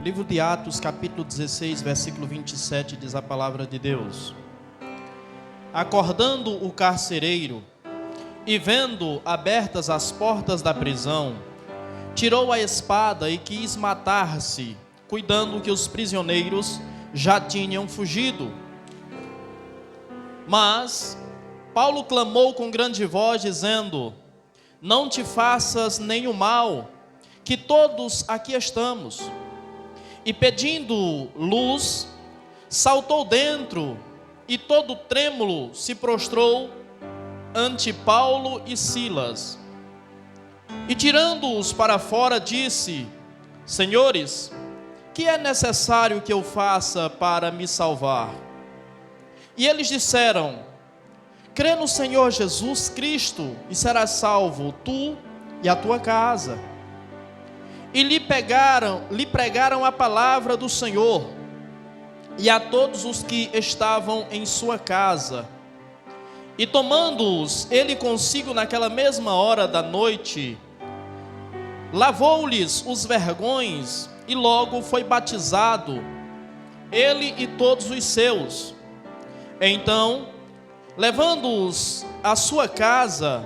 Livro de Atos, capítulo 16, versículo 27, diz a palavra de Deus: Acordando o carcereiro e vendo abertas as portas da prisão, tirou a espada e quis matar-se, cuidando que os prisioneiros já tinham fugido. Mas Paulo clamou com grande voz, dizendo: Não te faças nenhum mal, que todos aqui estamos. E pedindo luz, saltou dentro, e todo trêmulo se prostrou ante Paulo e Silas. E tirando-os para fora, disse: Senhores, que é necessário que eu faça para me salvar? E eles disseram: Crê no Senhor Jesus Cristo, e serás salvo, tu e a tua casa. E lhe pregaram a palavra do Senhor, e a todos os que estavam em sua casa. E tomando-os ele consigo naquela mesma hora da noite, lavou-lhes os vergões, e logo foi batizado, ele e todos os seus. Então, levando-os à sua casa,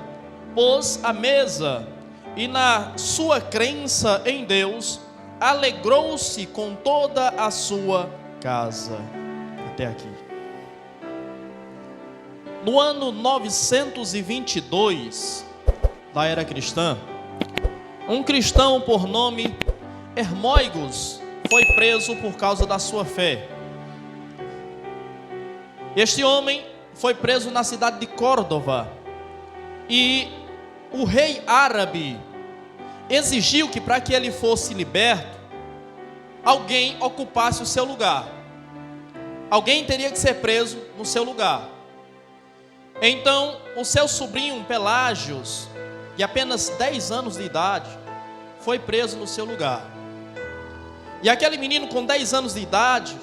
pôs a mesa, e na sua crença em Deus, alegrou-se com toda a sua casa. Até aqui. No ano 922 da era cristã, um cristão por nome Hermógenes foi preso por causa da sua fé. Este homem foi preso na cidade de Córdoba, e o rei árabe exigiu que, para que ele fosse liberto, alguém ocupasse o seu lugar. Alguém teria que ser preso no seu lugar. Então, o seu sobrinho Pelágios, de apenas 10 anos de idade, foi preso no seu lugar. E aquele menino com 10 anos de idade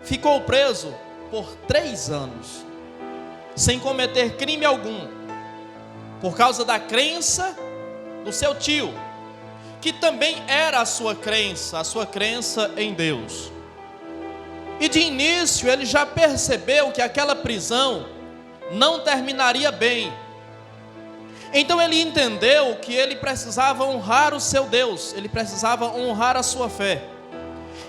ficou preso por 3 anos, sem cometer crime algum, por causa da crença do seu tio, que também era a sua crença em Deus. E de início ele já percebeu que aquela prisão não terminaria bem. Então ele entendeu que ele precisava honrar o seu Deus, ele precisava honrar a sua fé.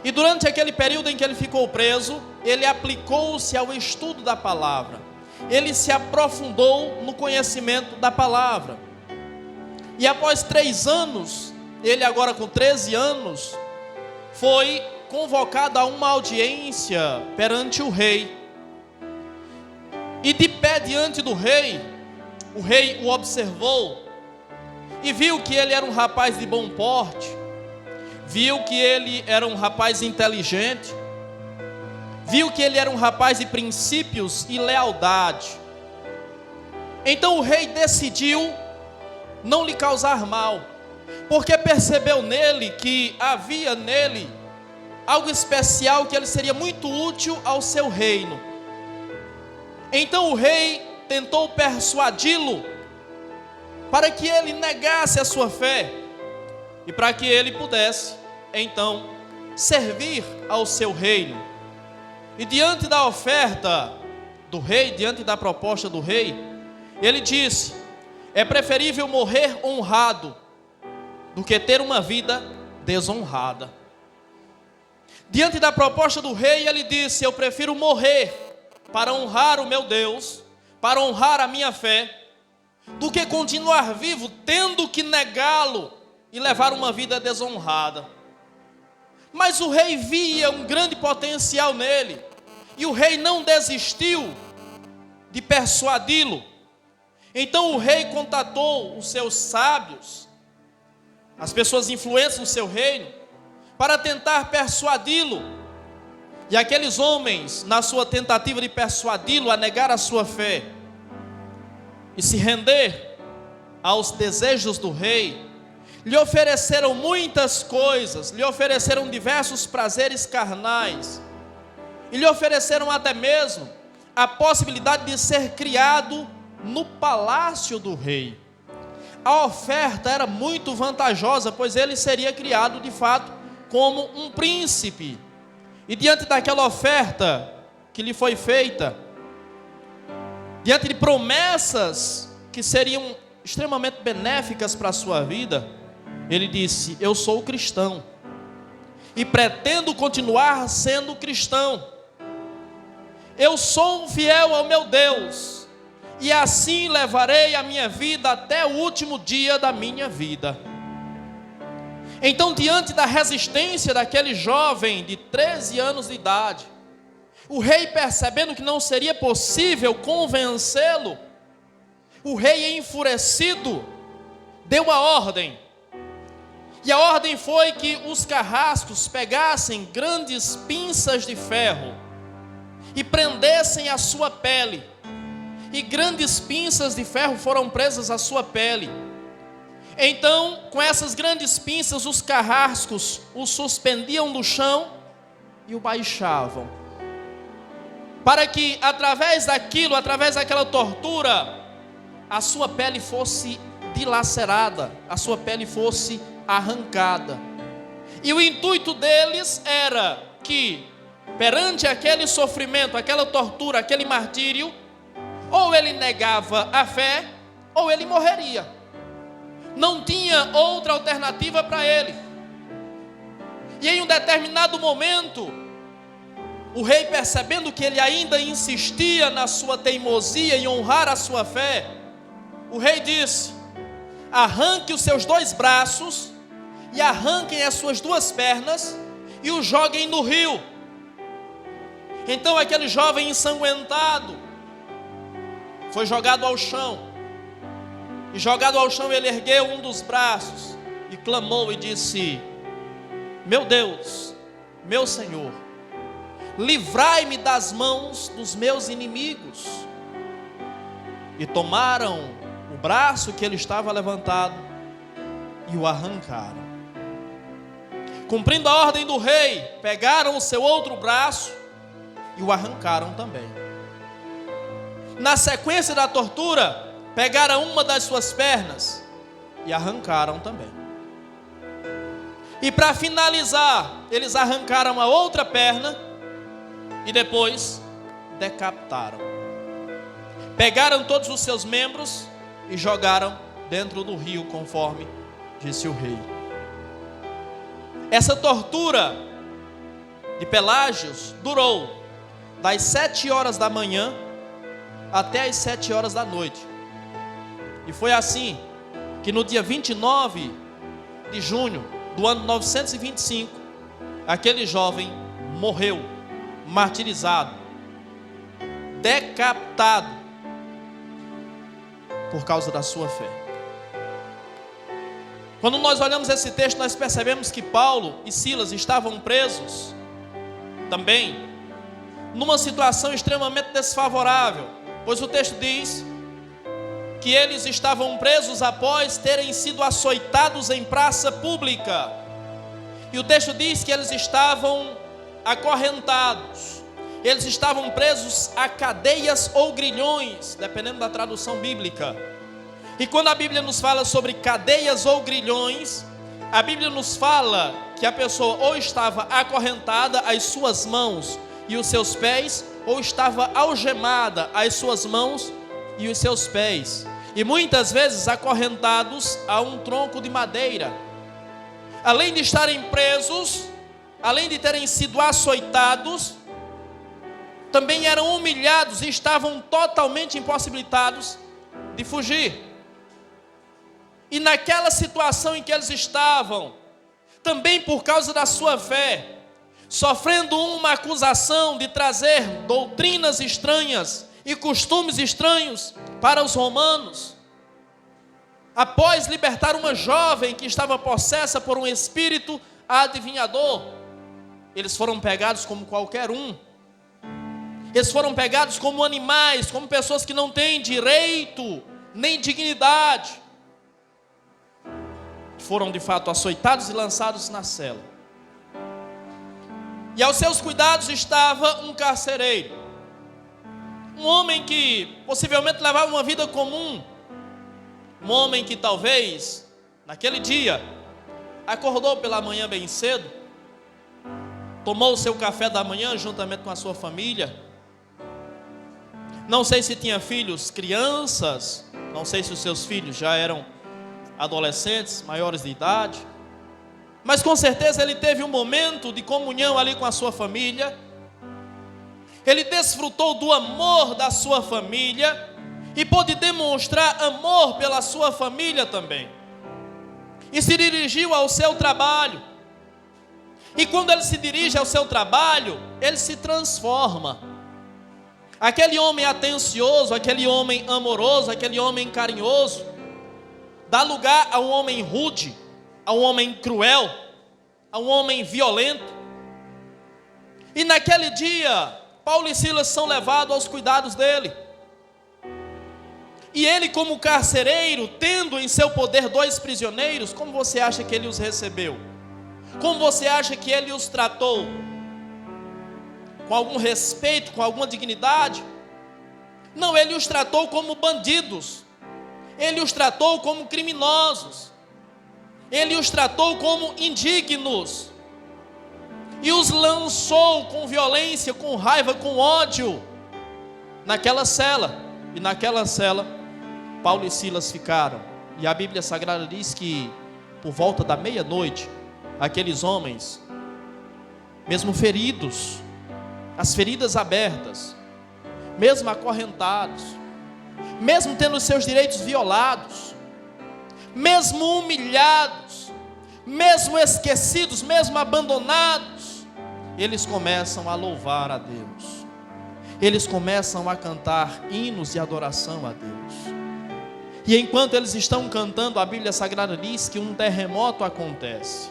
E durante aquele período em que ele ficou preso, ele aplicou-se ao estudo da palavra. Ele se aprofundou no conhecimento da palavra. E após 3 anos, ele agora com 13 anos, foi convocado a uma audiência perante o rei. E de pé diante do rei, o rei o observou e viu que ele era um rapaz de bom porte, viu que ele era um rapaz inteligente, viu que ele era um rapaz de princípios e lealdade. Então o rei decidiu não lhe causar mal, porque percebeu nele que havia nele algo especial, que ele seria muito útil ao seu reino. Então o rei tentou persuadi-lo para que ele negasse a sua fé e para que ele pudesse então servir ao seu reino. E diante da oferta do rei, diante da proposta do rei, ele disse: é preferível morrer honrado do que ter uma vida desonrada. Diante da proposta do rei, ele disse: eu prefiro morrer para honrar o meu Deus, para honrar a minha fé, do que continuar vivo tendo que negá-lo e levar uma vida desonrada. Mas o rei via um grande potencial nele, e o rei não desistiu de persuadi-lo. Então o rei contatou os seus sábios, as pessoas influentes no seu reino, para tentar persuadi-lo. E aqueles homens, na sua tentativa de persuadi-lo a negar a sua fé e se render aos desejos do rei, lhe ofereceram muitas coisas, lhe ofereceram diversos prazeres carnais, e lhe ofereceram até mesmo a possibilidade de ser criado no palácio do rei. A oferta era muito vantajosa, pois ele seria criado de fato como um príncipe. E diante daquela oferta que lhe foi feita, diante de promessas que seriam extremamente benéficas para a sua vida, ele disse: eu sou cristão e pretendo continuar sendo cristão. Eu sou fiel ao meu Deus e assim levarei a minha vida até o último dia da minha vida. Então, diante da resistência daquele jovem de 13 anos de idade, o rei, percebendo que não seria possível convencê-lo, o rei, enfurecido, deu a ordem. E a ordem foi que os carrascos pegassem grandes pinças de ferro e prendessem a sua pele. E grandes pinças de ferro foram presas à sua pele. Então, com essas grandes pinças, os carrascos o suspendiam do chão e o baixavam, para que através daquela tortura, a sua pele fosse dilacerada, a sua pele fosse arrancada. E o intuito deles era que, perante aquele sofrimento, aquela tortura, aquele martírio, ou ele negava a fé, ou ele morreria. Não tinha outra alternativa para ele. E em um determinado momento, o rei, percebendo que ele ainda insistia na sua teimosia em honrar a sua fé, o rei disse: arranque os seus 2 braços e arranquem as suas 2 pernas e o joguem no rio. Então aquele jovem ensanguentado foi jogado ao chão. E jogado ao chão, ele ergueu um dos braços e clamou e disse: meu Deus, meu Senhor, livrai-me das mãos dos meus inimigos. E tomaram o braço que ele estava levantado e o arrancaram. Cumprindo a ordem do rei, pegaram o seu outro braço e o arrancaram também. Na sequência da tortura, pegaram uma das suas pernas e arrancaram também. E para finalizar, eles arrancaram a outra perna e depois decapitaram. Pegaram todos os seus membros e jogaram dentro do rio, conforme disse o rei. Essa tortura de Pelágios durou das 7 horas da manhã até as 7 horas da noite. E foi assim que no dia 29 de junho do ano 925, aquele jovem morreu, martirizado, decapitado, por causa da sua fé. Quando nós olhamos esse texto, nós percebemos que Paulo e Silas estavam presos também numa situação extremamente desfavorável, pois o texto diz que eles estavam presos após terem sido açoitados em praça pública. E o texto diz que eles estavam acorrentados, eles estavam presos a cadeias ou grilhões, dependendo da tradução bíblica. E quando a Bíblia nos fala sobre cadeias ou grilhões, a Bíblia nos fala que a pessoa ou estava acorrentada às suas mãos e os seus pés, ou estava algemada às suas mãos e os seus pés, e muitas vezes acorrentados a um tronco de madeira. Além de estarem presos, além de terem sido açoitados, também eram humilhados e estavam totalmente impossibilitados de fugir. E naquela situação em que eles estavam, também por causa da sua fé, sofrendo uma acusação de trazer doutrinas estranhas e costumes estranhos para os romanos, após libertar uma jovem que estava possessa por um espírito adivinhador, eles foram pegados como qualquer um. Eles foram pegados como animais, como pessoas que não têm direito nem dignidade. Foram de fato açoitados e lançados na cela. E aos seus cuidados estava um carcereiro, um homem que possivelmente levava uma vida comum, um homem que talvez naquele dia acordou pela manhã bem cedo tomou o seu café da manhã juntamente com a sua família. Não sei se tinha filhos, crianças, não sei se os seus filhos já eram adolescentes, maiores de idade, mas com certeza ele teve um momento de comunhão ali com a sua família. Ele desfrutou do amor da sua família e pôde demonstrar amor pela sua família também. E se dirigiu ao seu trabalho. E quando ele se dirige ao seu trabalho, ele se transforma. Aquele homem atencioso, aquele homem amoroso, aquele homem carinhoso, dá lugar a um homem rude, a um homem cruel, a um homem violento. E naquele dia, Paulo e Silas são levados aos cuidados dele. E ele, como carcereiro, tendo em seu poder 2 prisioneiros, como você acha que ele os recebeu? Como você acha que ele os tratou? Com algum respeito, com alguma dignidade? Não, ele os tratou como bandidos. Ele os tratou como criminosos. Ele os tratou como indignos. E os lançou com violência, com raiva, com ódio naquela cela. E naquela cela, Paulo e Silas ficaram. E a Bíblia Sagrada diz que por volta da meia-noite, aqueles homens, mesmo feridos, as feridas abertas, mesmo acorrentados, mesmo tendo os seus direitos violados, mesmo humilhados, mesmo esquecidos, mesmo abandonados, eles começam a louvar a Deus. Eles começam a cantar hinos de adoração a Deus. E enquanto eles estão cantando, a Bíblia Sagrada diz que um terremoto acontece.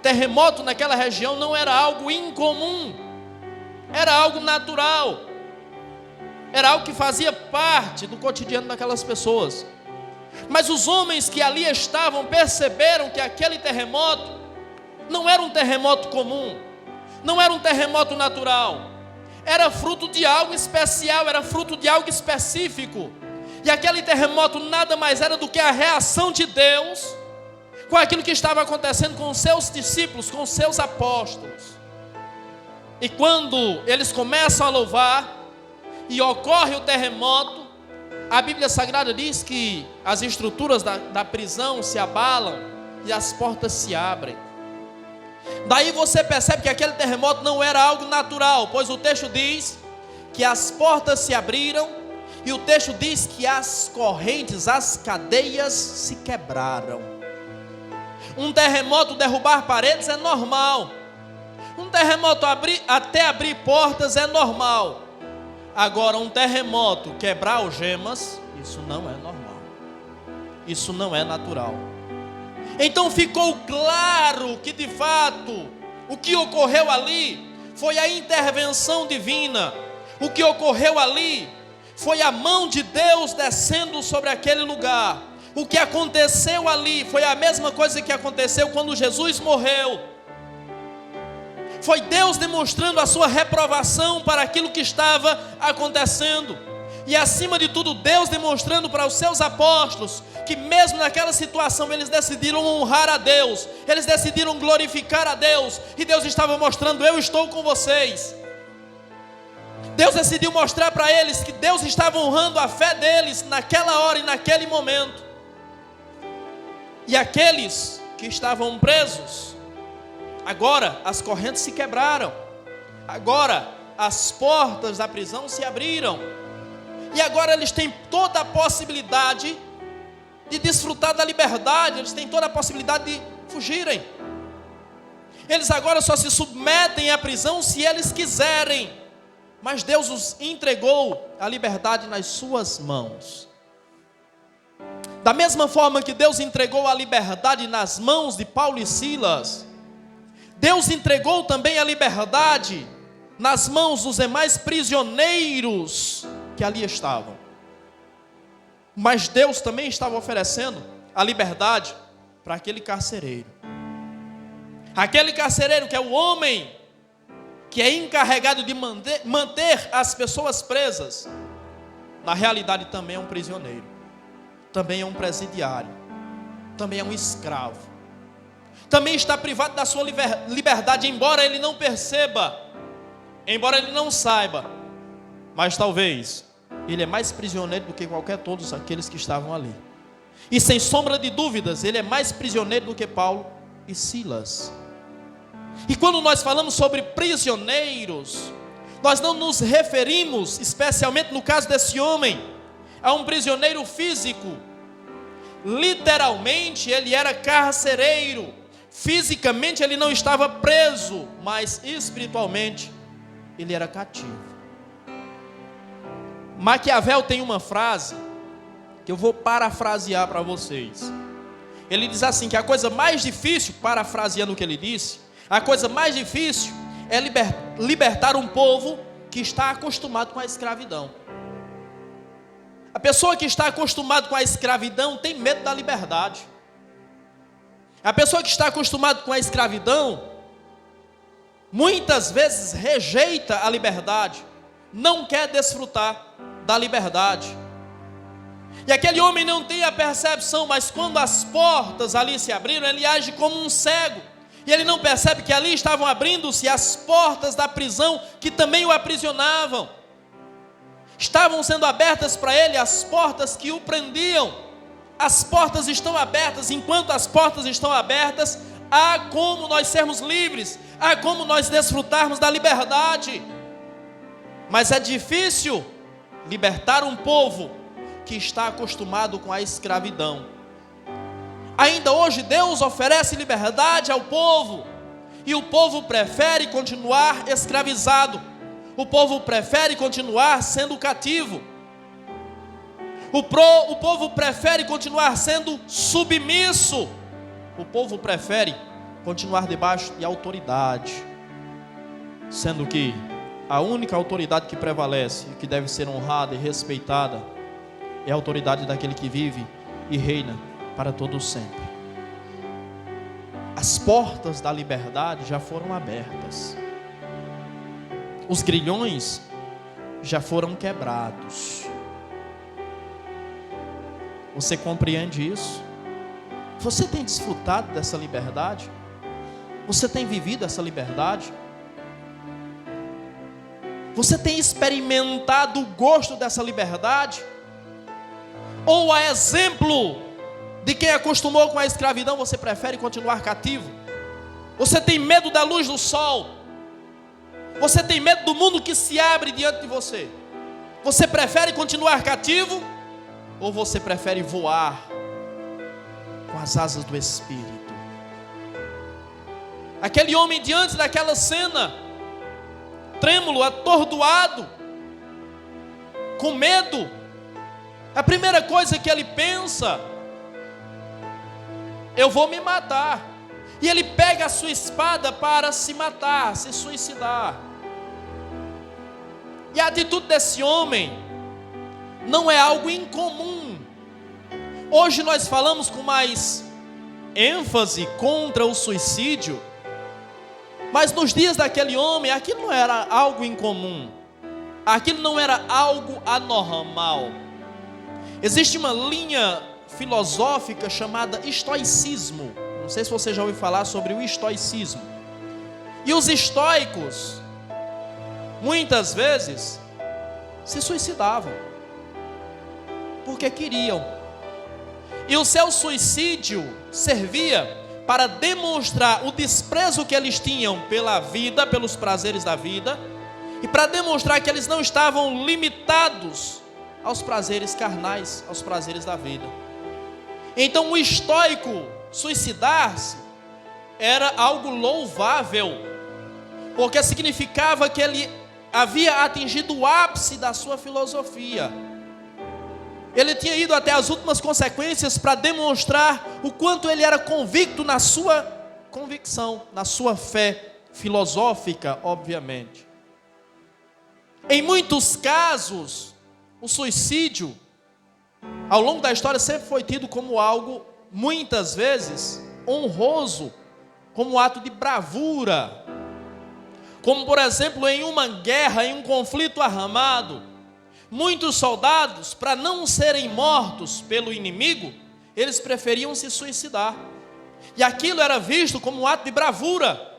Terremoto naquela região não era algo incomum, era algo natural, era algo que fazia parte do cotidiano daquelas pessoas. Mas os homens que ali estavam perceberam que aquele terremoto não era um terremoto comum, não era um terremoto natural, era fruto de algo especial, era fruto de algo específico. E aquele terremoto nada mais era do que a reação de Deus com aquilo que estava acontecendo com os seus discípulos, com os seus apóstolos. E quando eles começam a louvar e ocorre o terremoto, a Bíblia Sagrada diz que as estruturas da prisão se abalam e as portas se abrem. Daí você percebe que aquele terremoto não era algo natural, pois o texto diz que as portas se abriram e o texto diz que as correntes, as cadeias se quebraram. Um terremoto derrubar paredes é normal. Um terremoto até abrir portas é normal. Agora, um terremoto quebrar algemas, isso não é normal. Isso não é natural. Então ficou claro que de fato o que ocorreu ali foi a intervenção divina. O que ocorreu ali foi a mão de Deus descendo sobre aquele lugar. O que aconteceu ali foi a mesma coisa que aconteceu quando Jesus morreu. Foi Deus demonstrando a sua reprovação para aquilo que estava acontecendo. E acima de tudo, Deus demonstrando para os seus apóstolos que mesmo naquela situação eles decidiram honrar a Deus, eles decidiram glorificar a Deus, e Deus estava mostrando: eu estou com vocês. Deus decidiu mostrar para eles que Deus estava honrando a fé deles naquela hora e naquele momento. E aqueles que estavam presos, agora as correntes se quebraram, agora as portas da prisão se abriram, e agora eles têm toda a possibilidade de desfrutar da liberdade, eles têm toda a possibilidade de fugirem. Eles agora só se submetem à prisão se eles quiserem, mas Deus os entregou a liberdade nas suas mãos. Da mesma forma que Deus entregou a liberdade nas mãos de Paulo e Silas, Deus entregou também a liberdade nas mãos dos demais prisioneiros que ali estavam. Mas Deus também estava oferecendo a liberdade para aquele carcereiro. Aquele carcereiro que é o homem que é encarregado de manter as pessoas presas, na realidade também é um prisioneiro, também é um presidiário, também é um escravo. também está privado da sua liberdade, embora ele não perceba, embora ele não saiba, mas talvez ele é mais prisioneiro do que qualquer todos aqueles que estavam ali. E sem sombra de dúvidas, ele é mais prisioneiro do que Paulo e Silas. E quando nós falamos sobre prisioneiros, nós não nos referimos, especialmente no caso desse homem, a um prisioneiro físico. Literalmente ele era carcereiro. Fisicamente ele não estava preso, mas espiritualmente ele era cativo. Maquiavel tem uma frase que eu vou parafrasear para vocês. Ele diz assim, que a coisa mais difícil, parafraseando o que ele disse, a coisa mais difícil é libertar um povo que está acostumado com a escravidão. A pessoa que está acostumada com a escravidão tem medo da liberdade. A pessoa que está acostumada com a escravidão muitas vezes rejeita a liberdade, não quer desfrutar da liberdade. E aquele homem não tem a percepção, mas quando as portas ali se abriram, ele age como um cego. E ele não percebe que ali estavam abrindo-se as portas da prisão que também o aprisionavam. Estavam sendo abertas para ele as portas que o prendiam. As portas estão abertas. Enquanto as portas estão abertas, há como nós sermos livres, há como nós desfrutarmos da liberdade. Mas é difícil libertar um povo que está acostumado com a escravidão. Ainda hoje Deus oferece liberdade ao povo, e o povo prefere continuar escravizado. O povo prefere continuar sendo cativo. O povo prefere continuar sendo submisso. O povo prefere continuar debaixo de autoridade, sendo que a única autoridade que prevalece e que deve ser honrada e respeitada é a autoridade daquele que vive e reina para todo sempre. As portas da liberdade já foram abertas. Os grilhões já foram quebrados. Você compreende isso? Você tem desfrutado dessa liberdade? Você tem vivido essa liberdade? Você tem experimentado o gosto dessa liberdade? Ou a exemplo de quem acostumou com a escravidão, você prefere continuar cativo? Você tem medo da luz do sol? Você tem medo do mundo que se abre diante de você? Você prefere continuar cativo? Ou você prefere voar com as asas do Espírito? Aquele homem diante daquela cena, trêmulo, atordoado, com medo, a primeira coisa que ele pensa: eu vou me matar. E ele pega a sua espada para se matar, se suicidar. E a atitude desse homem não é algo incomum. Hoje nós falamos com mais ênfase contra o suicídio, mas nos dias daquele homem, aquilo não era algo incomum, aquilo não era algo anormal. Existe uma linha filosófica chamada estoicismo. Não sei se você já ouviu falar sobre o estoicismo. E os estoicos, muitas vezes, se suicidavam, porque queriam. E o seu suicídio servia para demonstrar o desprezo que eles tinham pela vida, pelos prazeres da vida, e para demonstrar que eles não estavam limitados aos prazeres carnais, aos prazeres da vida. Então o estoico suicidar-se era algo louvável, porque significava que ele havia atingido o ápice da sua filosofia. Ele tinha ido até as últimas consequências para demonstrar o quanto ele era convicto na sua convicção, na sua fé filosófica, obviamente. Em muitos casos, o suicídio, ao longo da história, sempre foi tido como algo, muitas vezes, honroso, como um ato de bravura. Como, por exemplo, em uma guerra, em um conflito armado, muitos soldados, para não serem mortos pelo inimigo, eles preferiam se suicidar. E aquilo era visto como um ato de bravura.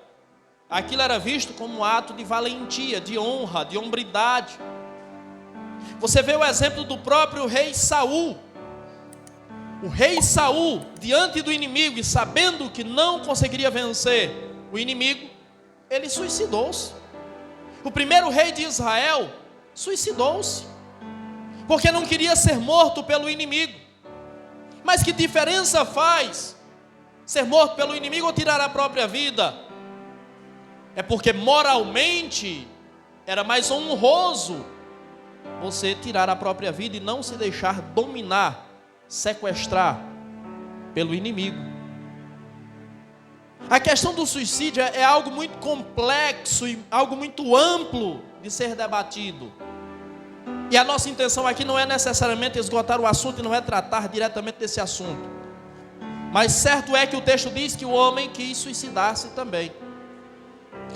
Aquilo era visto como um ato de valentia, de honra, de hombridade. Você vê o exemplo do próprio rei Saul. O rei Saul, diante do inimigo e sabendo que não conseguiria vencer o inimigo, ele suicidou-se. O primeiro rei de Israel suicidou-se, porque não queria ser morto pelo inimigo. Mas que diferença faz ser morto pelo inimigo ou tirar a própria vida? É porque moralmente era mais honroso você tirar a própria vida e não se deixar dominar, sequestrar pelo inimigo. A questão do suicídio é algo muito complexo e algo muito amplo de ser debatido. E a nossa intenção aqui não é necessariamente esgotar o assunto e não é tratar diretamente desse assunto. Mas certo é que o texto diz que o homem quis suicidar-se também.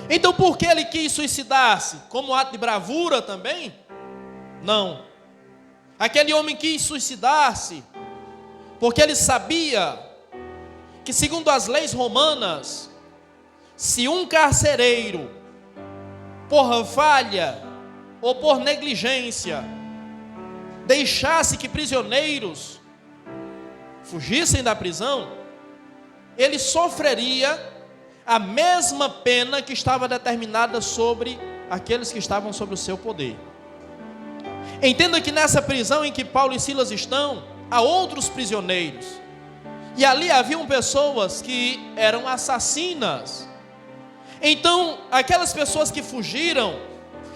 Então por que ele quis suicidar-se? Como ato de bravura também? Não. Aquele homem quis suicidar-se porque ele sabia que, segundo as leis romanas, se um carcereiro, por falha ou por negligência, deixasse que prisioneiros fugissem da prisão, ele sofreria a mesma pena que estava determinada sobre aqueles que estavam sob o seu poder. Entenda que nessa prisão em que Paulo e Silas estão, há outros prisioneiros. E ali haviam pessoas que eram assassinas. Então, aquelas pessoas que fugiram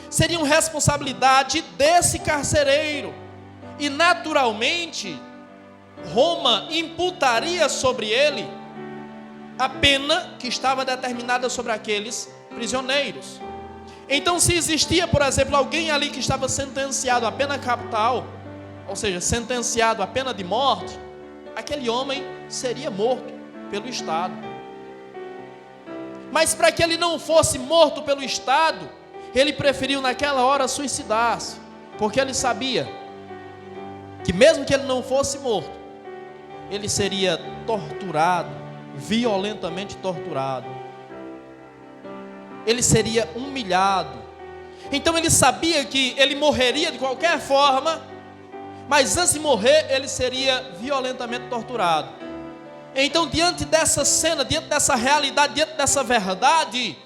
seriam responsabilidade desse carcereiro. E naturalmente, Roma imputaria sobre ele a pena que estava determinada sobre aqueles prisioneiros. Então, se existia, por exemplo, alguém ali que estava sentenciado à pena capital, ou seja, sentenciado à pena de morte, aquele homem seria morto pelo Estado. Mas para que ele não fosse morto pelo Estado, ele preferiu naquela hora suicidar-se, porque ele sabia que mesmo que ele não fosse morto, ele seria torturado, violentamente torturado. Ele seria humilhado. Então ele sabia que ele morreria de qualquer forma, mas antes de morrer ele seria violentamente torturado. Então, diante dessa cena, diante dessa realidade, diante dessa verdade,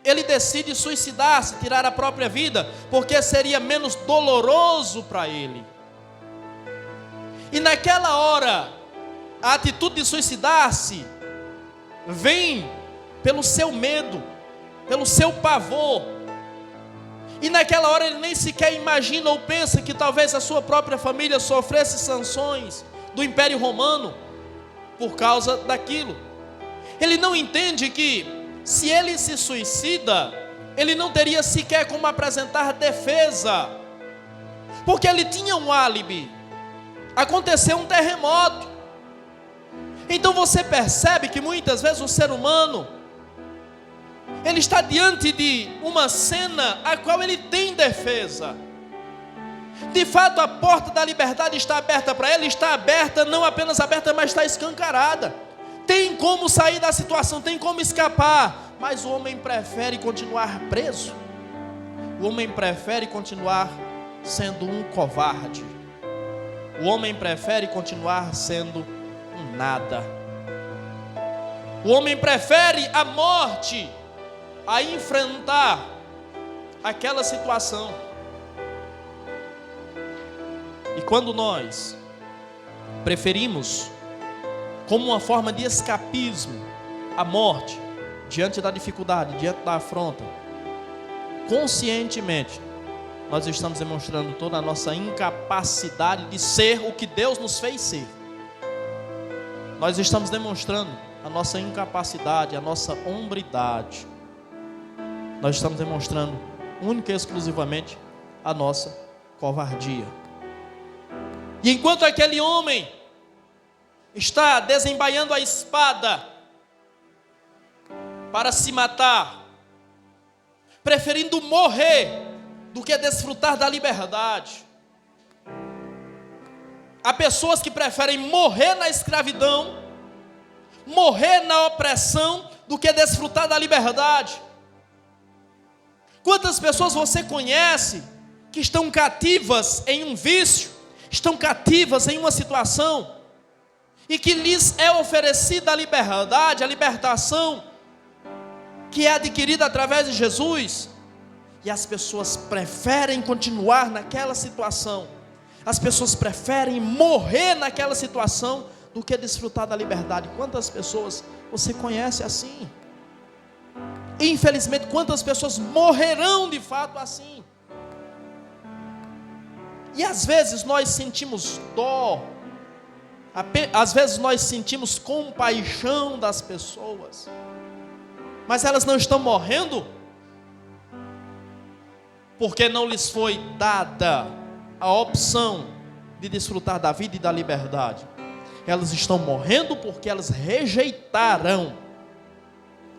ele decide suicidar-se, tirar a própria vida, porque seria menos doloroso para ele. E naquela hora, a atitude de suicidar-se vem pelo seu medo, pelo seu pavor. E naquela hora ele nem sequer imagina ou pensa que talvez a sua própria família sofresse sanções do Império Romano por causa daquilo. Ele não entende que se ele se suicida, ele não teria sequer como apresentar defesa, porque ele tinha um álibi. Aconteceu um terremoto. Então você percebe que muitas vezes o ser humano, ele está diante de uma cena a qual ele tem defesa. De fato, a porta da liberdade está aberta para ele, está aberta, não apenas aberta, mas está escancarada. Tem como sair da situação, tem como escapar, mas o homem prefere continuar preso. O homem prefere continuar sendo um covarde. O homem prefere continuar sendo um nada. O homem prefere a morte a enfrentar aquela situação. E quando nós preferimos, como uma forma de escapismo, a morte, diante da dificuldade, diante da afronta, conscientemente, nós estamos demonstrando toda a nossa incapacidade de ser o que Deus nos fez ser. Nós estamos demonstrando a nossa incapacidade, a nossa hombridade. Nós estamos demonstrando única e exclusivamente a nossa covardia. E enquanto aquele homem está desembaiando a espada para se matar, preferindo morrer do que desfrutar da liberdade. Há pessoas que preferem morrer na escravidão morrer na opressão do que desfrutar da liberdade. Quantas pessoas você conhece que estão cativas em um vício, estão cativas em uma situação, e que lhes é oferecida a liberdade, a libertação, que é adquirida através de Jesus, e as pessoas preferem continuar naquela situação, as pessoas preferem morrer naquela situação, do que desfrutar da liberdade. Quantas pessoas você conhece assim? Infelizmente, quantas pessoas morrerão de fato assim? E às vezes nós sentimos dó, às vezes nós sentimos compaixão das pessoas, mas elas não estão morrendo porque não lhes foi dada a opção de desfrutar da vida e da liberdade. Elas estão morrendo porque elas rejeitaram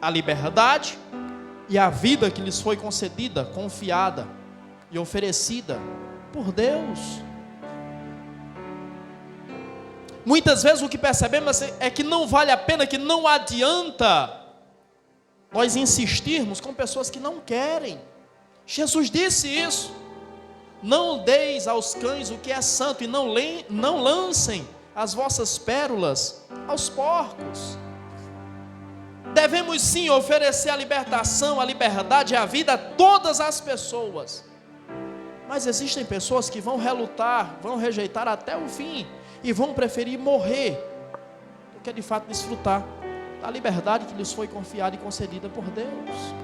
a liberdade e a vida que lhes foi concedida, confiada e oferecida por Deus. Muitas vezes o que percebemos é que não vale a pena, que não adianta nós insistirmos com pessoas que não querem. Jesus disse isso: não deis aos cães o que é santo, e não lancem as vossas pérolas aos porcos. Devemos sim oferecer a libertação, a liberdade e a vida a todas as pessoas. Mas existem pessoas que vão relutar, vão rejeitar até o fim, e vão preferir morrer do que de fato desfrutar da liberdade que lhes foi confiada e concedida por Deus.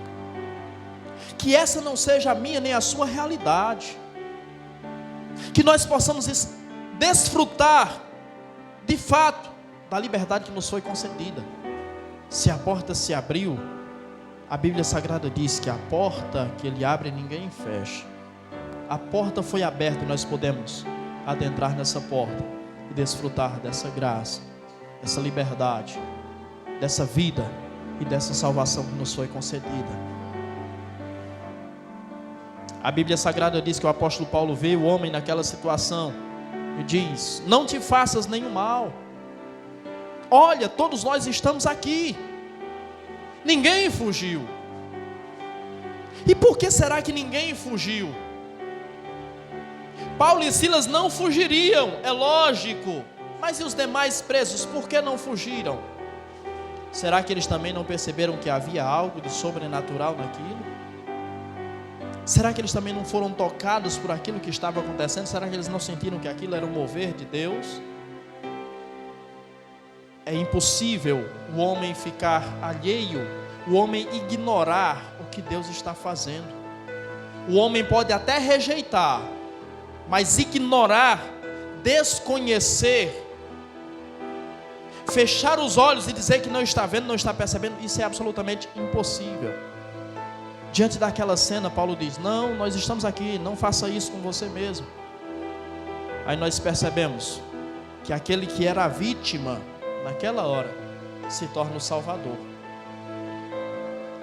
Que essa não seja a minha nem a sua realidade. Que nós possamos desfrutar de fato da liberdade que nos foi concedida. Se a porta se abriu, a Bíblia Sagrada diz que a porta que Ele abre ninguém fecha. A porta foi aberta e nós podemos adentrar nessa porta e desfrutar dessa graça, dessa liberdade, dessa vida e dessa salvação que nos foi concedida. A Bíblia Sagrada diz que o apóstolo Paulo vê o homem naquela situação e diz: não te faças nenhum mal. Olha, todos nós estamos aqui. Ninguém fugiu. E por que será que ninguém fugiu? Paulo e Silas não fugiriam, é lógico. Mas e os demais presos, por que não fugiram? Será que eles também não perceberam que havia algo de sobrenatural naquilo? Será que eles também não foram tocados por aquilo que estava acontecendo? Será que eles não sentiram que aquilo era um mover de Deus? É impossível o homem ficar alheio, o homem ignorar o que Deus está fazendo. O homem pode até rejeitar, mas ignorar, desconhecer, fechar os olhos e dizer que não está vendo, não está percebendo, isso é absolutamente impossível. Diante daquela cena, Paulo diz: não, nós estamos aqui, não faça isso com você mesmo. Aí nós percebemos que aquele que era a vítima naquela hora se torna o Salvador.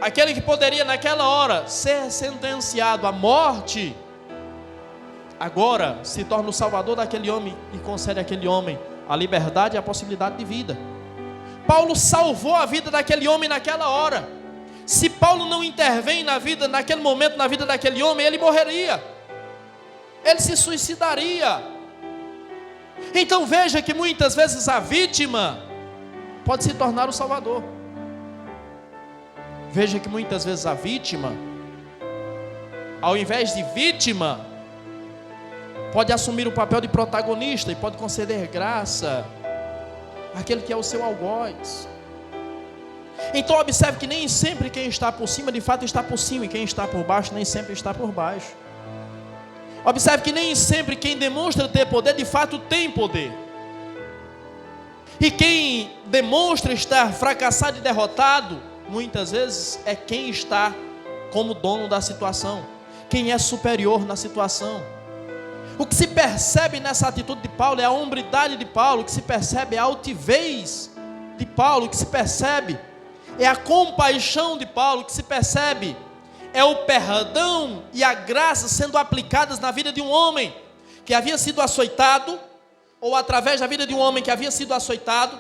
Aquele que poderia naquela hora ser sentenciado à morte, agora se torna o Salvador daquele homem e concede àquele homem a liberdade e a possibilidade de vida. Paulo salvou a vida daquele homem naquela hora. Se Paulo não intervém na vida, naquele momento, na vida daquele homem, ele morreria, ele se suicidaria. Então veja que muitas vezes a vítima pode se tornar o Salvador. Veja que muitas vezes a vítima, ao invés de vítima, pode assumir o papel de protagonista e pode conceder graça àquele que é o seu algoz. Então observe que nem sempre quem está por cima de fato está por cima, e quem está por baixo nem sempre está por baixo. Observe que nem sempre quem demonstra ter poder de fato tem poder. E quem demonstra estar fracassado e derrotado, muitas vezes é quem está como dono da situação, quem é superior na situação. O que se percebe nessa atitude de Paulo é a hombridade de Paulo, o que se percebe é a altivez de Paulo, o que se percebe é a compaixão de Paulo, o que se percebe é o perdão e a graça sendo aplicadas na vida de um homem que havia sido açoitado, ou através da vida de um homem que havia sido açoitado,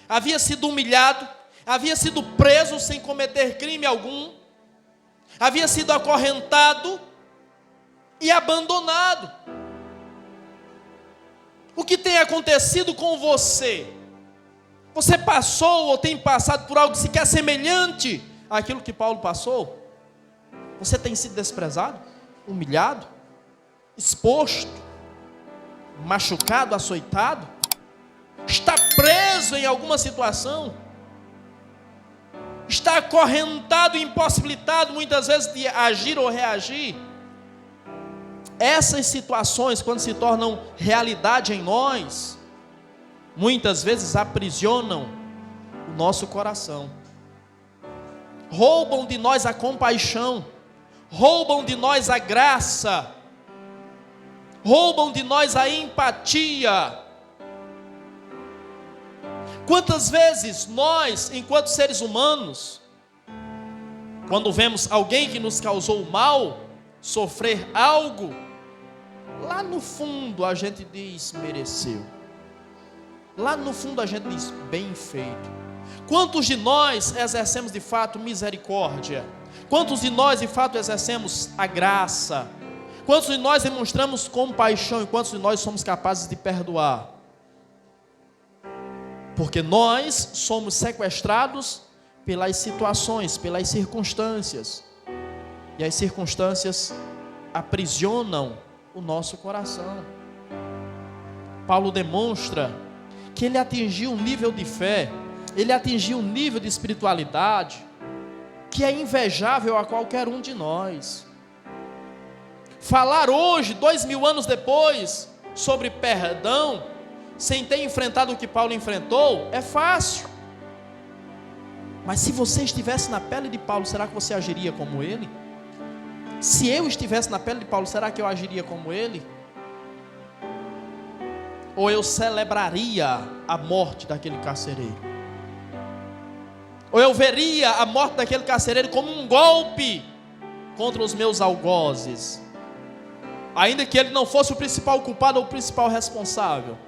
havia sido humilhado, havia sido preso sem cometer crime algum, havia sido acorrentado e abandonado. O que tem acontecido com você? Você passou ou tem passado por algo sequer semelhante àquilo que Paulo passou? Você tem sido desprezado, humilhado, exposto, machucado, açoitado? Está preso em alguma situação? Está acorrentado, impossibilitado muitas vezes de agir ou reagir? Essas situações, quando se tornam realidade em nós, muitas vezes aprisionam o nosso coração, roubam de nós a compaixão, roubam de nós a graça, roubam de nós a empatia. Quantas vezes nós, enquanto seres humanos, quando vemos alguém que nos causou mal, sofrer algo, lá no fundo a gente diz, mereceu. Lá no fundo a gente diz, bem feito. Quantos de nós exercemos de fato misericórdia? Quantos de nós de fato exercemos a graça? Quantos de nós demonstramos compaixão? E quantos de nós somos capazes de perdoar? Porque nós somos sequestrados pelas situações, pelas circunstâncias. E as circunstâncias aprisionam o nosso coração. Paulo demonstra que ele atingiu um nível de fé, ele atingiu um nível de espiritualidade que é invejável a qualquer um de nós. Falar hoje, 2000 anos depois, sobre perdão, sem ter enfrentado o que Paulo enfrentou, é fácil. Mas se você estivesse na pele de Paulo, será que você agiria como ele? Se eu estivesse na pele de Paulo, será que eu agiria como ele? Ou eu celebraria a morte daquele carcereiro? Ou eu veria a morte daquele carcereiro como um golpe contra os meus algozes, ainda que ele não fosse o principal culpado ou o principal responsável?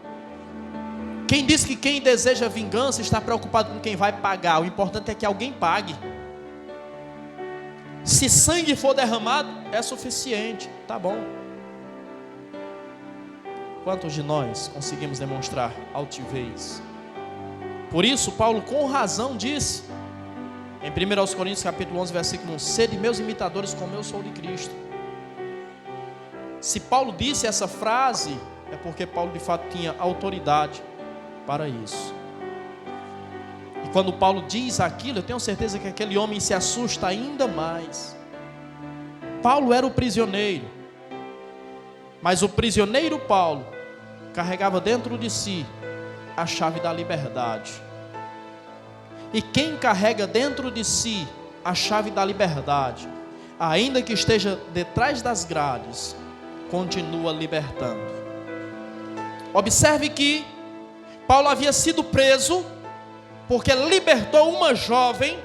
Quem diz que quem deseja vingança está preocupado com quem vai pagar? O importante é que alguém pague. Se sangue for derramado, é suficiente, tá bom. Quantos de nós conseguimos demonstrar altivez? Por isso, Paulo com razão disse, em 1 Coríntios capítulo 11, versículo 1, sede meus imitadores como eu sou de Cristo. Se Paulo disse essa frase, é porque Paulo de fato tinha autoridade para isso. E quando Paulo diz aquilo, eu tenho certeza que aquele homem se assusta ainda mais. Paulo era o prisioneiro, mas o prisioneiro Paulo carregava dentro de si a chave da liberdade. E quem carrega dentro de si a chave da liberdade, ainda que esteja detrás das grades, continua libertando. Observe que Paulo havia sido preso porque libertou uma jovem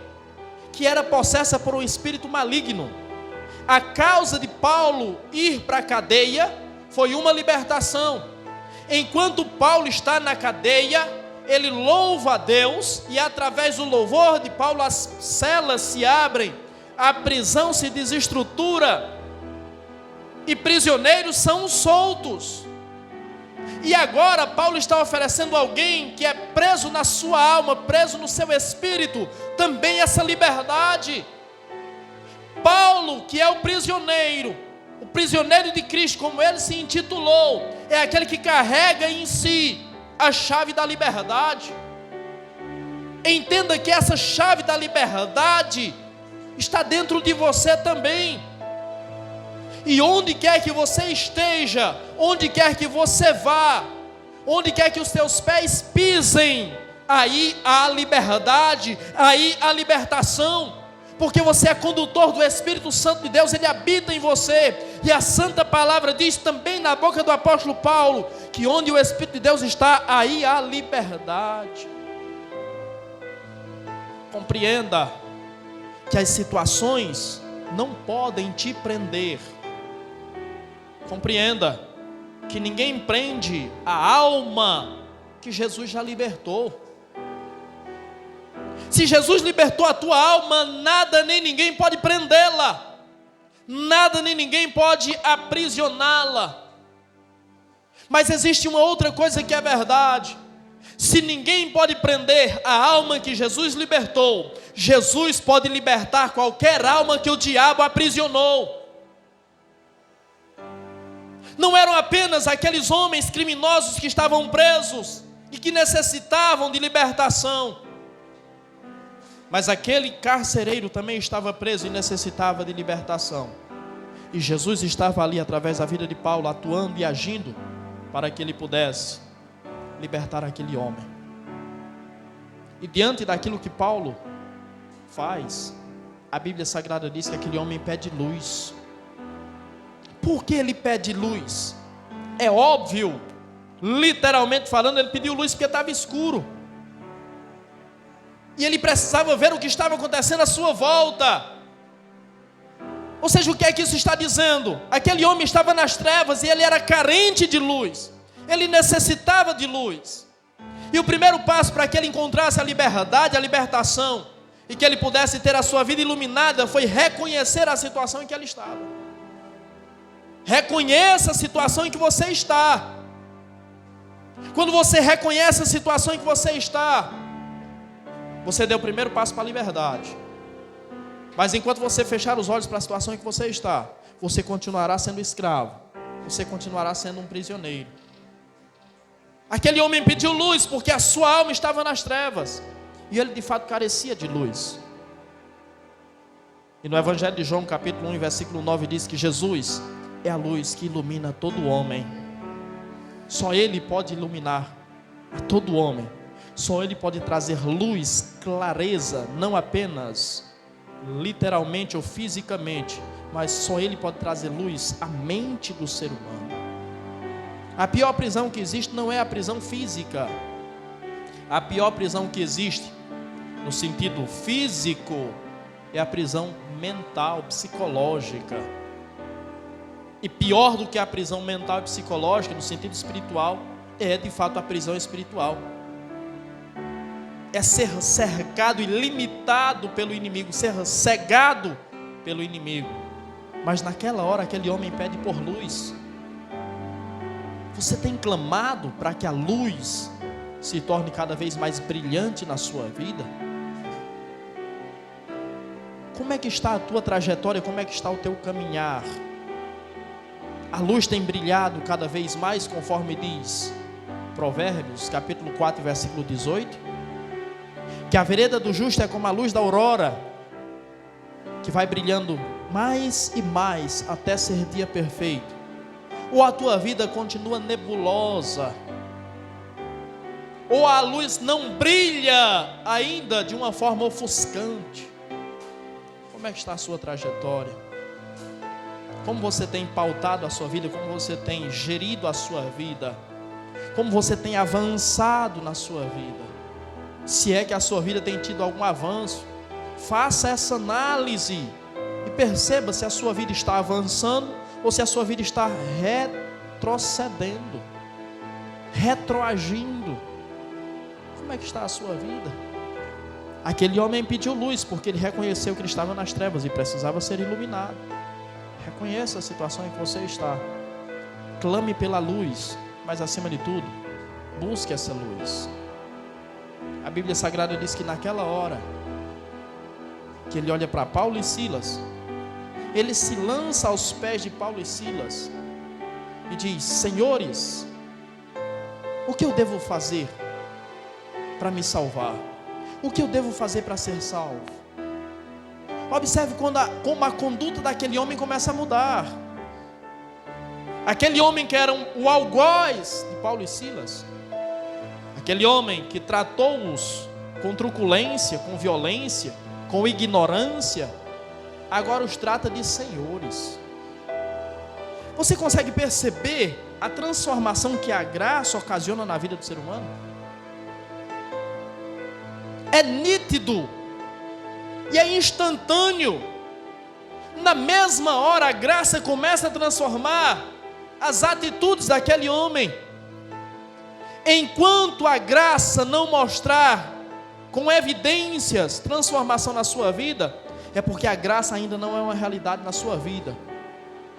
que era possessa por um espírito maligno. A causa de Paulo ir para a cadeia foi uma libertação. Enquanto Paulo está na cadeia, ele louva a Deus, e através do louvor de Paulo as celas se abrem, a prisão se desestrutura e prisioneiros são soltos. E agora Paulo está oferecendo a alguém que é preso na sua alma, preso no seu espírito, também essa liberdade. Paulo, que é o prisioneiro de Cristo, como ele se intitulou, é aquele que carrega em si a chave da liberdade. Entenda que essa chave da liberdade está dentro de você também. E onde quer que você esteja, onde quer que você vá, onde quer que os teus pés pisem, aí há liberdade, aí há libertação, porque você é condutor do Espírito Santo de Deus, ele habita em você, e a santa palavra diz também na boca do apóstolo Paulo, que onde o Espírito de Deus está, aí há liberdade. Compreenda que as situações não podem te prender. Compreenda que ninguém prende a alma que Jesus já libertou. Se Jesus libertou a tua alma, nada nem ninguém pode prendê-la, nada nem ninguém pode aprisioná-la. Mas existe uma outra coisa que é verdade: se ninguém pode prender a alma que Jesus libertou, Jesus pode libertar qualquer alma que o diabo aprisionou. Não eram apenas aqueles homens criminosos que estavam presos e que necessitavam de libertação, mas aquele carcereiro também estava preso e necessitava de libertação. E Jesus estava ali através da vida de Paulo, atuando e agindo para que ele pudesse libertar aquele homem. E diante daquilo que Paulo faz, a Bíblia Sagrada diz que aquele homem pede luz. Por que ele pede luz? É óbvio, literalmente falando, ele pediu luz porque estava escuro. E ele precisava ver o que estava acontecendo à sua volta. Ou seja, o que é que isso está dizendo? Aquele homem estava nas trevas e ele era carente de luz. Ele necessitava de luz. E o primeiro passo para que ele encontrasse a liberdade, a libertação, e que ele pudesse ter a sua vida iluminada, foi reconhecer a situação em que ele estava. Reconheça a situação em que você está. Quando você reconhece a situação em que você está, você deu o primeiro passo para a liberdade. Mas enquanto você fechar os olhos para a situação em que você está, você continuará sendo escravo, você continuará sendo um prisioneiro. Aquele homem pediu luz porque a sua alma estava nas trevas, e ele de fato carecia de luz. E no Evangelho de João, capítulo 1, versículo 9, diz que Jesus é a luz que ilumina todo homem. Só Ele pode iluminar a todo homem. Só Ele pode trazer luz, clareza, não apenas literalmente ou fisicamente, mas só Ele pode trazer luz à mente do ser humano. A pior prisão que existe não é a prisão física. A pior prisão que existe, no sentido físico, é a prisão mental, psicológica. E pior do que a prisão mental e psicológica, no sentido espiritual, é de fato a prisão espiritual. É ser cercado e limitado pelo inimigo, ser cegado pelo inimigo. Mas naquela hora aquele homem pede por luz. Você tem clamado para que a luz se torne cada vez mais brilhante na sua vida? Como é que está a tua trajetória? Como é que está o teu caminhar? A luz tem brilhado cada vez mais, conforme diz Provérbios, capítulo 4, versículo 18, que a vereda do justo é como a luz da aurora, que vai brilhando mais e mais até ser dia perfeito. Ou a tua vida continua nebulosa, ou a luz não brilha ainda de uma forma ofuscante. Como é que está a sua trajetória? Como você tem pautado a sua vida? Como você tem gerido a sua vida? Como você tem avançado na sua vida? Se é que a sua vida tem tido algum avanço, faça essa análise e perceba se a sua vida está avançando ou se a sua vida está retrocedendo, retroagindo. Como é que está a sua vida? Aquele homem pediu luz porque ele reconheceu que ele estava nas trevas e precisava ser iluminado. Reconheça a situação em que você está. Clame pela luz, mas acima de tudo, busque essa luz. A Bíblia Sagrada diz que naquela hora que ele olha para Paulo e Silas, ele se lança aos pés de Paulo e Silas e diz: Senhores, o que eu devo fazer para me salvar? O que eu devo fazer para ser salvo? Observe como a conduta daquele homem começa a mudar. Aquele homem que era o algoz de Paulo e Silas, aquele homem que tratou-os com truculência, com violência, com ignorância, agora os trata de senhores. Você consegue perceber a transformação que a graça ocasiona na vida do ser humano? É nítido e é instantâneo. Na mesma hora a graça começa a transformar as atitudes daquele homem. Enquanto a graça não mostrar com evidências, transformação na sua vida, é porque a graça ainda não é uma realidade na sua vida.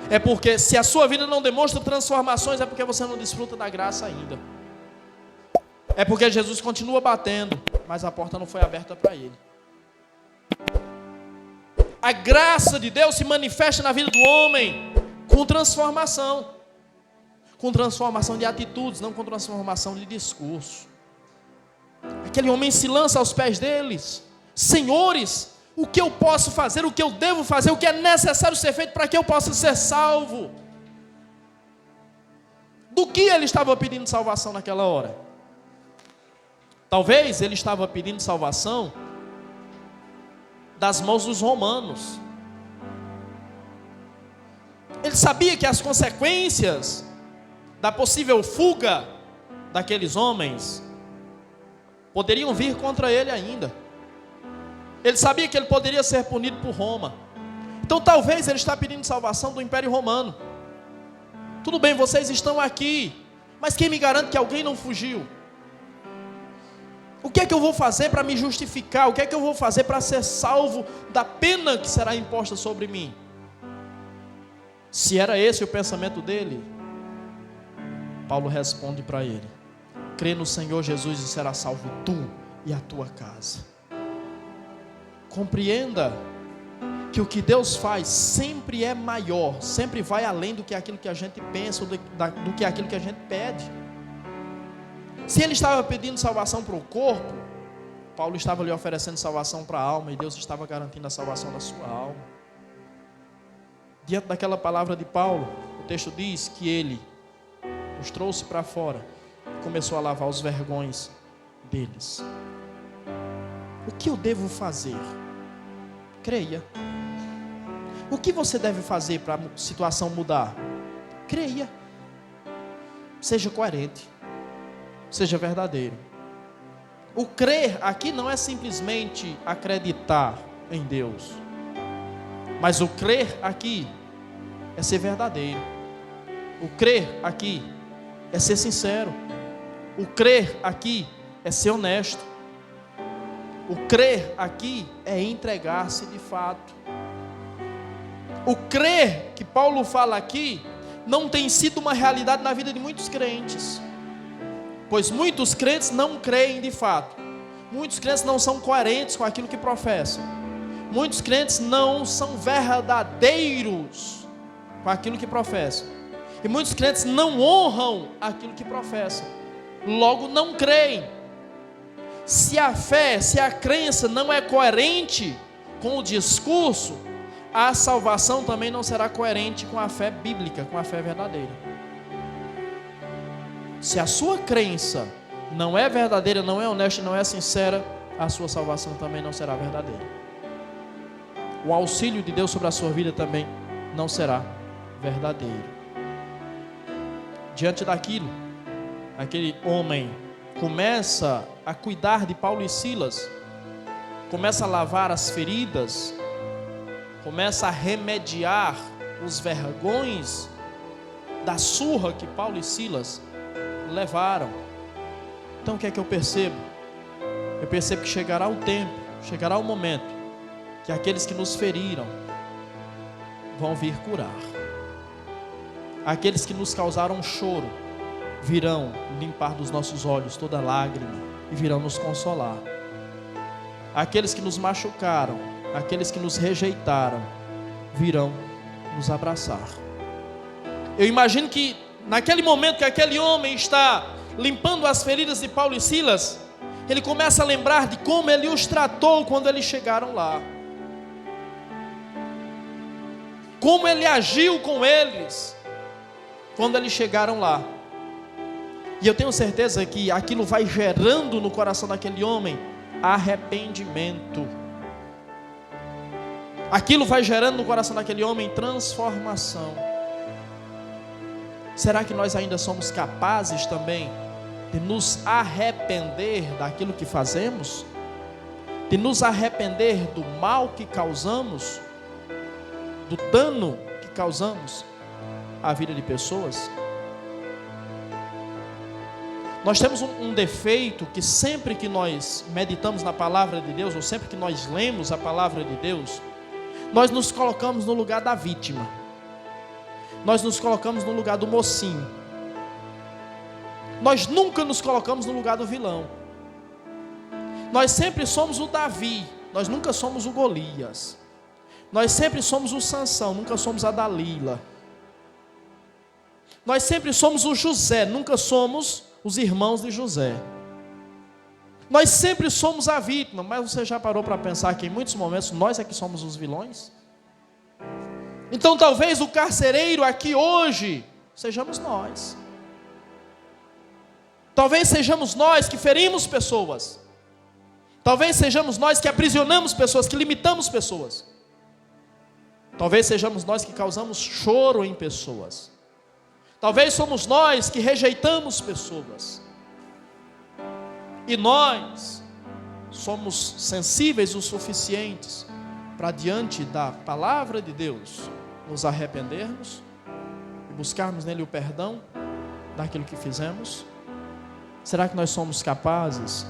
É porque se a sua vida não demonstra transformações, é porque você não desfruta da graça ainda. É porque Jesus continua batendo, mas a porta não foi aberta para ele. A graça de Deus se manifesta na vida do homem com transformação. Com transformação de atitudes, não com transformação de discurso. Aquele homem se lança aos pés deles. Senhores, o que eu posso fazer, o que eu devo fazer, o que é necessário ser feito para que eu possa ser salvo? Do que ele estava pedindo salvação naquela hora? Talvez ele estava pedindo salvação das mãos dos romanos. Ele sabia que as consequências da possível fuga daqueles homens poderiam vir contra ele ainda. Ele sabia que ele poderia ser punido por Roma. Então talvez ele está pedindo salvação do Império Romano. Tudo bem, vocês estão aqui, mas quem me garante que alguém não fugiu? O que é que eu vou fazer para me justificar? O que é que eu vou fazer para ser salvo da pena que será imposta sobre mim? Se era esse o pensamento dele, Paulo responde para ele: crê no Senhor Jesus e será salvo tu e a tua casa. Compreenda que o que Deus faz sempre é maior, sempre vai além do que aquilo que a gente pensa, do que aquilo que a gente pede. Se ele estava pedindo salvação para o corpo, Paulo estava lhe oferecendo salvação para a alma, e Deus estava garantindo a salvação da sua alma. Diante daquela palavra de Paulo, o texto diz que ele os trouxe para fora e começou a lavar os vergões deles. O que eu devo fazer? Creia. O que você deve fazer para a situação mudar? Creia. Seja coerente. Seja verdadeiro. O crer aqui não é simplesmente acreditar em Deus, mas o crer aqui é ser verdadeiro. O crer aqui é ser sincero. O crer aqui é ser honesto. O crer aqui é entregar-se de fato. O crer que Paulo fala aqui não tem sido uma realidade na vida de muitos crentes, pois muitos crentes não creem de fato. Muitos crentes não são coerentes com aquilo que professam. Muitos crentes não são verdadeiros com aquilo que professam. E muitos crentes não honram aquilo que professam. Logo não creem. Se a fé, se a crença não é coerente com o discurso, a salvação também não será coerente com a fé bíblica, com a fé verdadeira. Se a sua crença não é verdadeira, não é honesta, não é sincera, a sua salvação também não será verdadeira. O auxílio de Deus sobre a sua vida também não será verdadeiro. Diante daquilo, aquele homem começa a cuidar de Paulo e Silas, começa a lavar as feridas, começa a remediar os vergões da surra que Paulo e Silas levaram. Então o que é que eu percebo? Eu percebo que chegará o tempo, chegará o momento que aqueles que nos feriram vão vir curar. Aqueles que nos causaram choro virão limpar dos nossos olhos toda lágrima e virão nos consolar. Aqueles que nos machucaram, aqueles que nos rejeitaram, virão nos abraçar. Eu imagino que naquele momento que aquele homem está limpando as feridas de Paulo e Silas, ele começa a lembrar de como ele os tratou quando eles chegaram lá, como ele agiu com eles quando eles chegaram lá. E eu tenho certeza que aquilo vai gerando no coração daquele homem arrependimento. Aquilo vai gerando no coração daquele homem transformação. Será que nós ainda somos capazes também de nos arrepender daquilo que fazemos? De nos arrepender do mal que causamos? Do dano que causamos à vida de pessoas? Nós temos um defeito que sempre que nós meditamos na palavra de Deus, ou sempre que nós lemos a palavra de Deus, nós nos colocamos no lugar da vítima. Nós nos colocamos no lugar do mocinho. Nós nunca nos colocamos no lugar do vilão. Nós sempre somos o Davi, nós nunca somos o Golias. Nós sempre somos o Sansão, nunca somos a Dalila. Nós sempre somos o José, nunca somos os irmãos de José. Nós sempre somos a vítima, mas você já parou para pensar que em muitos momentos nós é que somos os vilões? Então talvez o carcereiro aqui hoje sejamos nós. Talvez sejamos nós que ferimos pessoas. Talvez sejamos nós que aprisionamos pessoas, que limitamos pessoas. Talvez sejamos nós que causamos choro em pessoas. Talvez somos nós que rejeitamos pessoas. E nós somos sensíveis o suficientes para, diante da palavra de Deus, nos arrependermos e buscarmos nele o perdão daquilo que fizemos? Será que nós somos capazes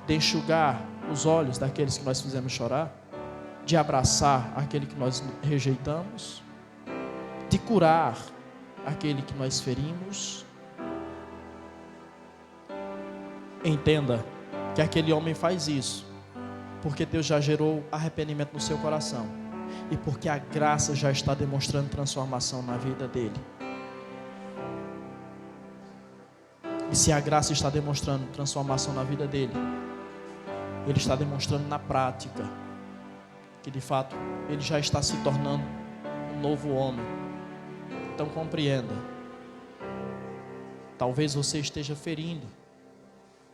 de enxugar os olhos daqueles que nós fizemos chorar? De abraçar aquele que nós rejeitamos? De curar aquele que nós ferimos? Entenda que aquele homem faz isso porque Deus já gerou arrependimento no seu coração e porque a graça já está demonstrando transformação na vida dele. E se a graça está demonstrando transformação na vida dele, ele está demonstrando na prática que de fato ele já está se tornando um novo homem. Então compreenda, talvez você esteja ferindo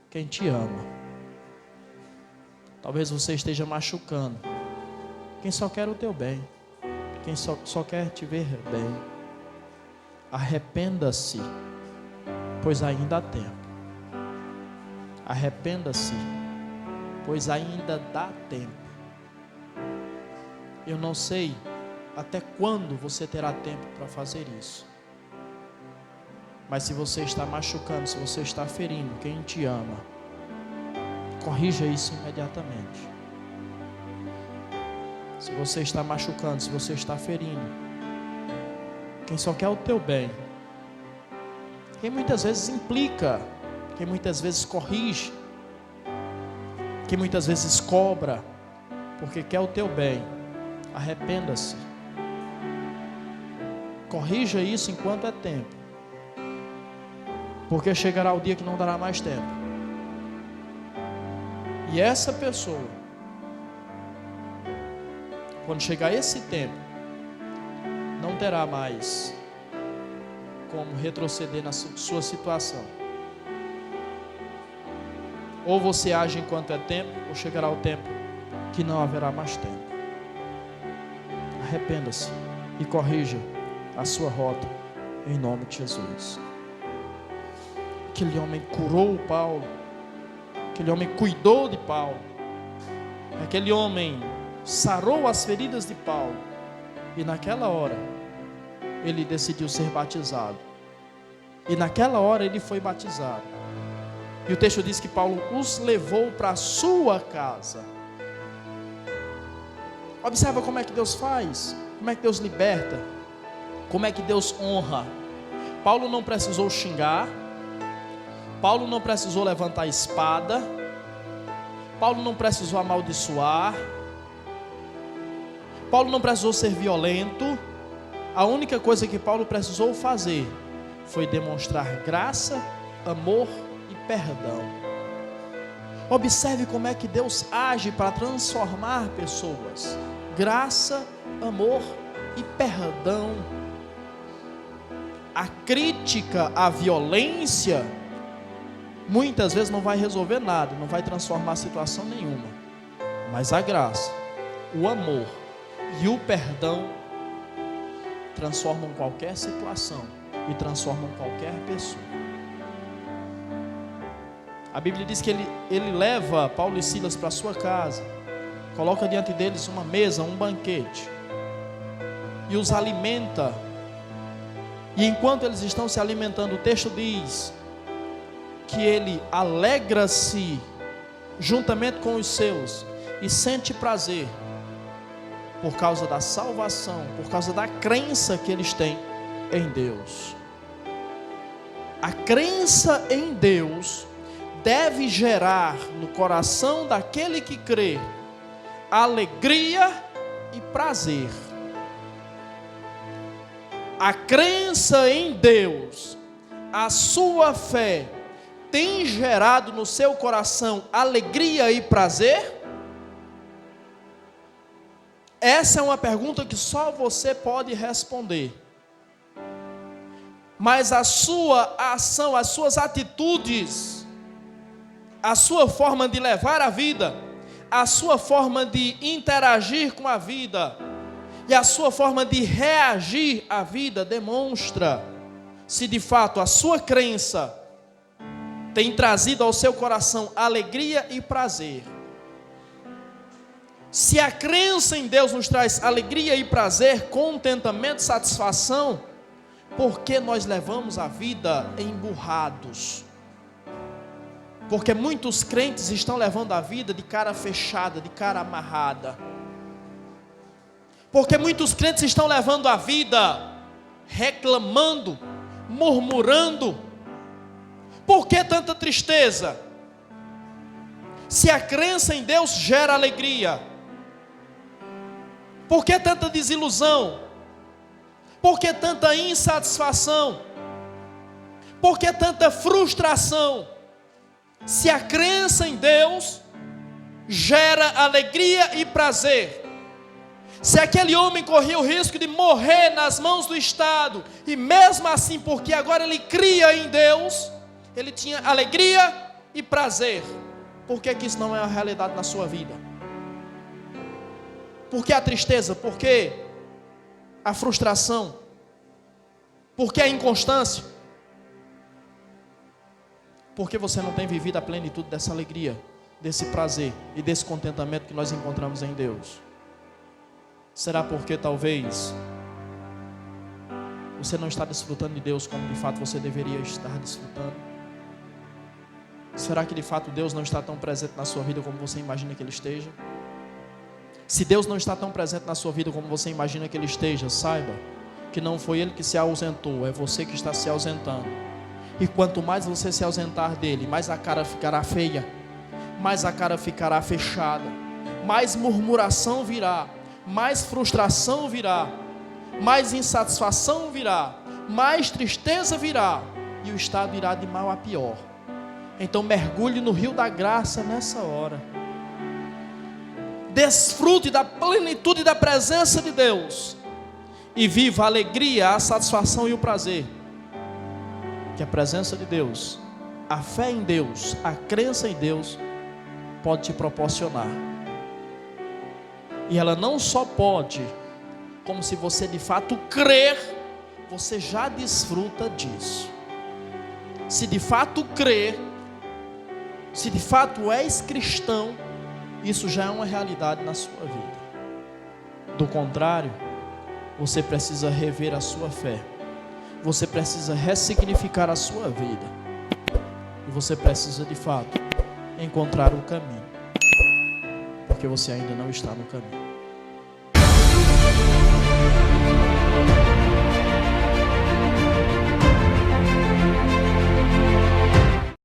quem te ama. Talvez você esteja machucando quem só quer o teu bem, quem só quer te ver bem. Arrependa-se, pois ainda há tempo. Arrependa-se, pois ainda dá tempo. Eu não sei até quando você terá tempo para fazer isso. Mas se você está machucando, se você está ferindo quem te ama, corrija isso imediatamente. Se você está machucando, se você está ferindo quem só quer o teu bem, quem muitas vezes implica, quem muitas vezes corrige, quem muitas vezes cobra, porque quer o teu bem, arrependa-se. Corrija isso enquanto é tempo, porque chegará o dia que não dará mais tempo. E essa pessoa, quando chegar esse tempo, não terá mais como retroceder na sua situação. Ou você age enquanto é tempo, ou chegará o tempo que não haverá mais tempo. Arrependa-se e corrija a sua rota em nome de Jesus. Aquele homem curou Paulo, aquele homem cuidou de Paulo, aquele homem sarou as feridas de Paulo, e naquela hora ele decidiu ser batizado, e naquela hora ele foi batizado, e o texto diz que Paulo os levou para a sua casa. Observa como é que Deus faz, como é que Deus liberta, como é que Deus honra. Paulo não precisou xingar, Paulo não precisou levantar a espada, Paulo não precisou amaldiçoar, Paulo não precisou ser violento. A única coisa que Paulo precisou fazer foi demonstrar graça, amor e perdão. Observe como é que Deus age para transformar pessoas. Graça, amor e perdão. A crítica, a violência, muitas vezes não vai resolver nada, não vai transformar situação nenhuma. Mas a graça, o amor e o perdão transformam qualquer situação e transformam qualquer pessoa. A Bíblia diz que ele leva Paulo e Silas para sua casa, coloca diante deles uma mesa, um banquete, e os alimenta. E enquanto eles estão se alimentando, o texto diz que ele alegra-se juntamente com os seus e sente prazer por causa da salvação, por causa da crença que eles têm em Deus. A crença em Deus deve gerar no coração daquele que crê alegria e prazer. A crença em Deus, a sua fé, tem gerado no seu coração alegria e prazer? Essa é uma pergunta que só você pode responder. Mas a sua ação, as suas atitudes, a sua forma de levar a vida, a sua forma de interagir com a vida e a sua forma de reagir à vida demonstra se de fato a sua crença tem trazido ao seu coração alegria e prazer. Se a crença em Deus nos traz alegria e prazer, contentamento, satisfação, por que nós levamos a vida emburrados? Porque muitos crentes estão levando a vida de cara fechada, de cara amarrada. Porque muitos crentes estão levando a vida reclamando, murmurando. Por que tanta tristeza? Se a crença em Deus gera alegria, por que tanta desilusão? Por que tanta insatisfação? Por que tanta frustração? Se a crença em Deus gera alegria e prazer, se aquele homem corria o risco de morrer nas mãos do Estado, e mesmo assim, porque agora ele cria em Deus, ele tinha alegria e prazer, por que isso não é uma realidade na sua vida? Por que a tristeza? Por que a frustração? Por que a inconstância? Porque você não tem vivido a plenitude dessa alegria, desse prazer e desse contentamento que nós encontramos em Deus? Será porque talvez você não está desfrutando de Deus como de fato você deveria estar desfrutando? Será que de fato Deus não está tão presente na sua vida como você imagina que Ele esteja? Se Deus não está tão presente na sua vida como você imagina que Ele esteja, saiba que não foi Ele que se ausentou, é você que está se ausentando. E quanto mais você se ausentar dEle, mais a cara ficará feia, mais a cara ficará fechada, mais murmuração virá, mais frustração virá, mais insatisfação virá, mais tristeza virá, e o estado irá de mal a pior. Então mergulhe no rio da graça nessa hora. Desfrute da plenitude da presença de Deus e viva a alegria, a satisfação e o prazer que a presença de Deus, a fé em Deus, a crença em Deus pode te proporcionar. E ela não só pode, como se você de fato crer, você já desfruta disso. Se de fato crer, se de fato és cristão, isso já é uma realidade na sua vida. Do contrário, você precisa rever a sua fé. Você precisa ressignificar a sua vida. E você precisa de fato encontrar o caminho. Porque você ainda não está no caminho.